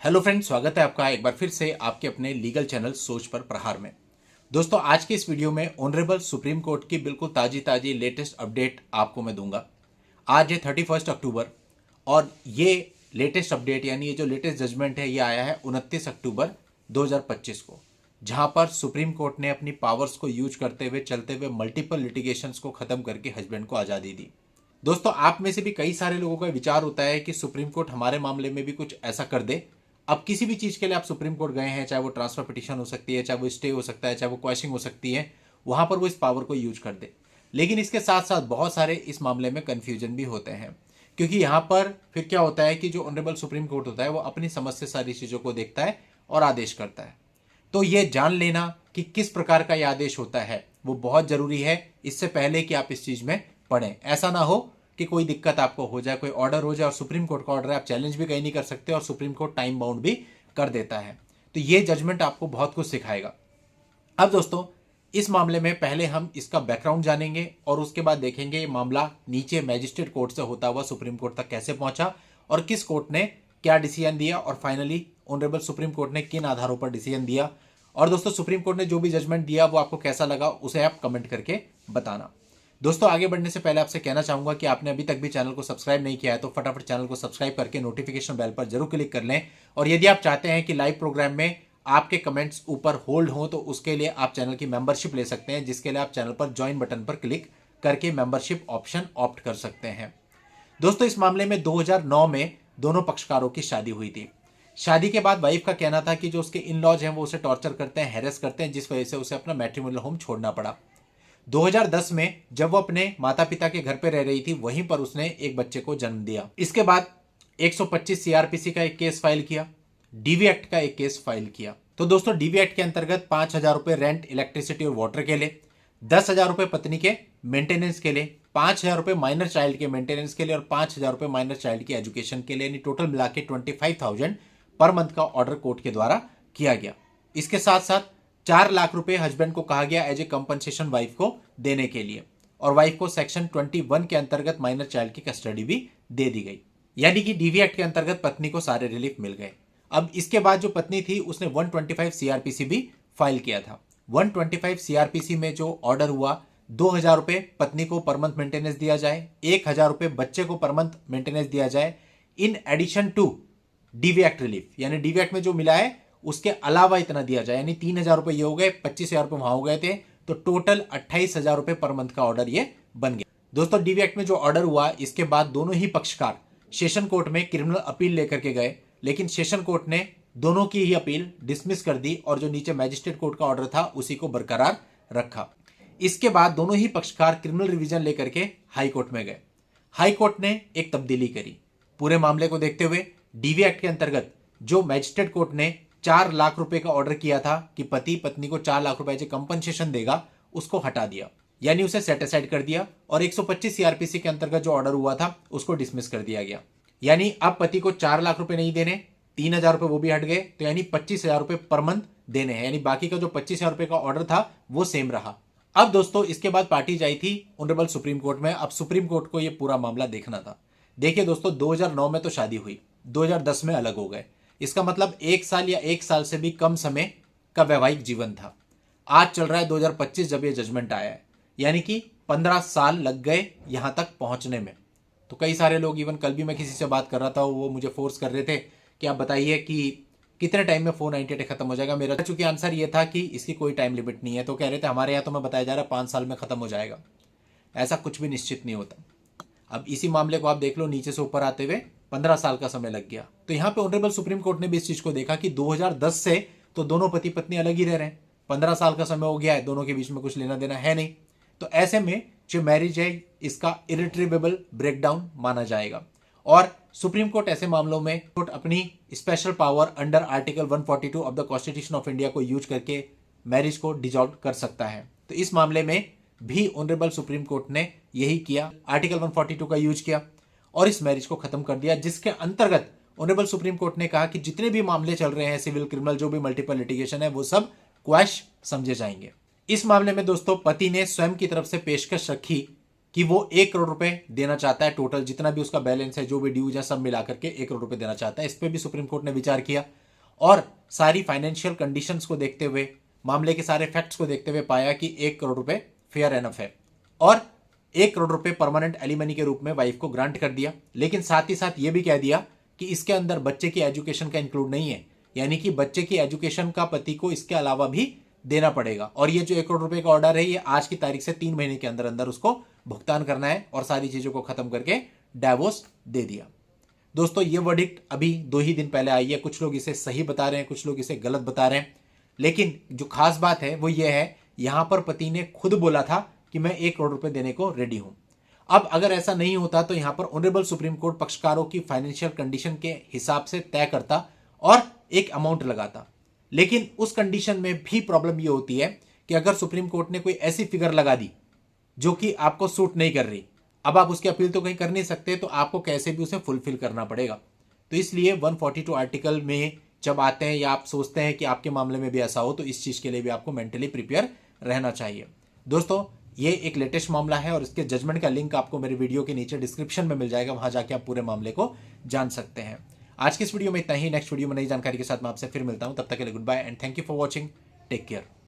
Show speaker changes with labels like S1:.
S1: Hello friends, स्वागत है आपका एक बार फिर से आपके अपने लीगल चैनल सोच पर प्रहार में। दोस्तों, आज के इस वीडियो में ऑनरेबल सुप्रीम कोर्ट की बिल्कुल ताजी लेटेस्ट अपडेट आपको मैं दूंगा। आज है 31 अक्टूबर और ये लेटेस्ट अपडेट यानी ये जो लेटेस्ट जजमेंट है ये आया है 29 अक्टूबर 2025 को, जहां पर सुप्रीम कोर्ट ने अपनी पावर्स को यूज करते हुए चलते हुए मल्टीपल लिटिगेशंस को खत्म करके हस्बैंड को आज़ादी दी। दोस्तों, आप में से भी कई सारे लोगों का विचार होता है कि सुप्रीम कोर्ट हमारे मामले में भी कुछ ऐसा कर दे। अब किसी भी चीज़ के लिए आप सुप्रीम कोर्ट गए हैं, चाहे वो ट्रांसफर पिटीशन हो सकती है, चाहे वो स्टे हो सकता है, चाहे वो क्वैशिंग हो सकती है, वहां पर वो इस पावर को यूज कर दे। लेकिन इसके साथ साथ बहुत सारे इस मामले में कन्फ्यूजन भी होते हैं, क्योंकि यहाँ पर फिर क्या होता है कि जो ऑनरेबल सुप्रीम कोर्ट होता है वो अपनी समझ से सारी चीज़ों को देखता है और आदेश करता है। तो ये जान लेना कि किस प्रकार का यह आदेश होता है वो बहुत जरूरी है, इससे पहले कि आप इस चीज़ में पढ़ें। ऐसा ना हो कि कोई दिक्कत आपको हो जाए, कोई ऑर्डर हो जाए और सुप्रीम कोर्ट का ऑर्डर है, आप चैलेंज भी कहीं नहीं कर सकते और सुप्रीम कोर्ट टाइम बाउंड भी कर देता है। तो ये जजमेंट आपको बहुत कुछ सिखाएगा। अब दोस्तों, इस मामले में पहले हम इसका बैकग्राउंड जानेंगे और उसके बाद देखेंगे ये मामला नीचे मैजिस्ट्रेट कोर्ट से होता हुआ सुप्रीम कोर्ट तक कैसे पहुंचा और किस कोर्ट ने क्या डिसीजन दिया और फाइनली ऑनरेबल सुप्रीम कोर्ट ने किन आधारों पर डिसीजन दिया। और दोस्तों, सुप्रीम कोर्ट ने जो भी जजमेंट दिया वो आपको कैसा लगा उसे आप कमेंट करके बताना। दोस्तों, आगे बढ़ने से पहले आपसे कहना चाहूंगा कि आपने अभी तक भी चैनल को सब्सक्राइब नहीं किया है तो फटाफट चैनल को सब्सक्राइब करके नोटिफिकेशन बेल पर जरूर क्लिक कर लें। और यदि आप चाहते हैं कि लाइव प्रोग्राम में आपके कमेंट्स ऊपर होल्ड हो तो उसके लिए आप चैनल की मेंबरशिप ले सकते हैं, जिसके लिए आप चैनल पर ज्वाइन बटन पर क्लिक करके मेंबरशिप ऑप्शन ऑप्ट कर सकते हैं। दोस्तों, इस मामले में 2009 में दोनों पक्षकारों की शादी हुई थी। शादी के बाद वाइफ का कहना था कि जो उसके इन लॉज हैं वो उसे टॉर्चर करते हैं, हैरेस करते हैं, जिस वजह से उसे अपना मैट्रिमोनियल होम छोड़ना पड़ा। 2010 में जब वो अपने माता पिता के घर पर रह रही थी वहीं पर उसने एक बच्चे को जन्म दिया। इसके बाद 125 सीआरपीसी का एक केस फाइल किया, डीवी एक्ट का एक केस फाइल किया। तो दोस्तों, डीवी एक्ट के अंतर्गत 5,000 रुपए रेंट, इलेक्ट्रिसिटी और वाटर के लिए, 10,000 रुपए पत्नी के मेंटेनेंस के लिए, 5,000 रुपए माइनर चाइल्ड के मेंटेनेंस के लिए और 5,000 रुपए माइनर चाइल्ड की एजुकेशन के लिए, यानी टोटल मिला के 25,000 पर मंथ का ऑर्डर कोर्ट के द्वारा किया गया। इसके साथ साथ 4 लाख रुपए हस्बैंड को कहा गया एज ए कंपनसेशन वाइफ को देने के लिए और वाइफ को सेक्शन 21 के अंतर्गत माइनर चाइल्ड की कस्टडी भी दे दी गई, यानी कि डीवी एक्ट के अंतर्गत पत्नी को सारे रिलीफ मिल गए। अब इसके बाद जो पत्नी थी उसने 125 सीआरपीसी भी फाइल किया था। 125 सीआरपीसी में जो ऑर्डर हुआ, 2,000 रुपए पत्नी को पर मंथ मेंटेनेंस दिया जाए, 1,000 रुपए बच्चे को पर मंथ मेंटेनेंस दिया जाए, in addition to DV act relief, यानी डीवी एक्ट में जो मिला है उसके अलावा इतना दिया जाए, यानी 3,000 रुपए ये हो गए, 25,000 रुपए वहां हो गए थे, तो टोटल 28,000 रुपए पर मंथ का ऑर्डर ये बन गया। दोस्तों, डीवी एक्ट में जो ऑर्डर हुआ इसके बाद दोनों ही पक्षकार सेशन कोर्ट में क्रिमिनल अपील लेकर के गए, लेकिन सेशन कोर्ट ने दोनों की ही अपील डिसमिस कर दी और जो नीचे मैजिस्ट्रेट कोर्ट का ऑर्डर था उसी को बरकरार रखा। इसके बाद दोनों ही पक्षकार क्रिमिनल रिवीजन लेकर के हाई कोर्ट में गए। हाई कोर्ट ने एक तब्दीली करी। पूरे मामले को देखते हुए डीवी एक्ट के अंतर्गत जो मैजिस्ट्रेट कोर्ट ने 4 लाख रुपए का ऑर्डर किया था कि पति पत्नी को 4 लाख रुपए जो कंपनसेशन देगा उसको हटा दिया, यानी उसे सेट असाइड कर दिया और 125 सीआरपीसी के अंतर्गत जो ऑर्डर हुआ था उसको डिसमिस कर दिया गया। यानी अब पति को 4 लाख रुपए नहीं देने, 3,000 रुपए वो भी हट गए, तो यानी 25,000 रुपए पर मंथ देने हैं, यानी बाकी का जो 25,000 रुपए का ऑर्डर था वो सेम रहा। अब दोस्तों, इसके बाद पार्टी आई थी ऑनरेबल सुप्रीम कोर्ट में। अब सुप्रीम कोर्ट को यह पूरा मामला देखना था। देखिए दोस्तों, 2009 में तो शादी हुई, 2010 में अलग हो गए। इसका मतलब 1 साल या 1 साल से भी कम समय का वैवाहिक जीवन था। आज चल रहा है 2025 जब ये जजमेंट आया है, यानी कि 15 साल लग गए यहां तक पहुंचने में। तो कई सारे लोग, इवन कल भी मैं किसी से बात कर रहा था, वो मुझे फोर्स कर रहे थे कि आप बताइए कि कितने टाइम में 498 खत्म हो जाएगा। मेरा चूंकि आंसर ये था कि इसकी कोई टाइम लिमिट नहीं है, तो कह रहे थे हमारे यहाँ तो मैं बताया जा रहा है 5 साल में खत्म हो जाएगा। ऐसा कुछ भी निश्चित नहीं होता। अब इसी मामले को आप देख लो, नीचे से ऊपर आते हुए 15 साल का समय लग गया। तो यहाँ पे ऑनरेबल सुप्रीम कोर्ट ने भी इस चीज को देखा कि 2010 से तो दोनों पति पत्नी अलग ही रह रहे हैं, 15 साल का समय हो गया है, दोनों के बीच में कुछ लेना देना है नहीं। तो ऐसे में जो मैरिज है इसका इरिट्रीवेबल ब्रेकडाउन माना जाएगा और सुप्रीम कोर्ट ऐसे मामलों में अपनी special power under article 142 of the constitution of India को यूज करके मैरिज को डिसॉल्व कर सकता है। तो इस मामले में भी ऑनरेबल सुप्रीम कोर्ट ने यही किया, आर्टिकल 142 का यूज किया और इस मैरिज को खत्म कर दिया, जिसके अंतर्गत ऑनरेबल सुप्रीम कोर्ट ने कहा कि जितने भी मामले चल रहे हैं सिविल क्रिमिनल जो भी मल्टीपल लिटिगेशन है वो सब क्वैश समझे जाएंगे। इस मामले में दोस्तों, पति ने स्वयं की तरफ से पेशकश रखी कि वो 1 करोड़ रुपए देना चाहता है, टोटल जितना भी उसका बैलेंस है, जो भी ड्यूज है, सब मिला करके 1 करोड़ रुपए देना चाहता है। इस पर भी सुप्रीम कोर्ट ने विचार किया और सारी फाइनेंशियल कंडीशंस को देखते हुए, मामले के सारे फैक्ट्स को देखते हुए पाया कि 1 करोड़ रुपए फेयर एनफ है और 1 करोड़ रुपए परमानेंट एलिमनी के रूप में वाइफ को ग्रांट कर दिया। लेकिन साथ ही साथ यह भी कह दिया कि इसके अंदर बच्चे की एजुकेशन का इंक्लूड नहीं है, यानी कि बच्चे की एजुकेशन का पति को इसके अलावा भी देना पड़ेगा। और ये जो 1 करोड़ रुपए का ऑर्डर है, ये आज की तारीख से 3 महीने के अंदर अंदर उसको भुगतान करना है और सारी चीजों को खत्म करके डाइवोर्स दे दिया। दोस्तों, ये वर्डिक्ट अभी 2 ही दिन पहले आई है। कुछ लोग इसे सही बता रहे हैं, कुछ लोग इसे गलत बता रहे हैं, लेकिन जो खास बात है वो ये है, यहां पर पति ने खुद बोला था कि मैं 1 करोड़ रुपए देने को रेडी हूं। अब अगर ऐसा नहीं होता तो यहां पर ऑनरेबल सुप्रीम कोर्ट पक्षकारों की फाइनेंशियल कंडीशन के हिसाब से तय करता और एक अमाउंट लगाता। लेकिन उस कंडीशन में भी प्रॉब्लम यह होती है कि अगर सुप्रीम कोर्ट ने कोई ऐसी फिगर लगा दी जो कि आपको सूट नहीं कर रही, अब आप उसकी अपील तो कहीं कर नहीं सकते, तो आपको कैसे भी उसे फुलफिल करना पड़ेगा। तो इसलिए 142 आर्टिकल में जब आते हैं या आप सोचते हैं कि आपके मामले में भी ऐसा हो, तो इस चीज के लिए भी आपको मेंटली प्रिपेयर रहना चाहिए। दोस्तों, ये एक लेटेस्ट मामला है और इसके जजमेंट का लिंक आपको मेरे वीडियो के नीचे डिस्क्रिप्शन में मिल जाएगा, वहां जाके आप पूरे मामले को जान सकते हैं। आज की इस वीडियो में इतना ही। नेक्स्ट वीडियो में नई जानकारी के साथ मैं आपसे फिर मिलता हूं। तब तक के लिए good bye and thank you for watching. Take care.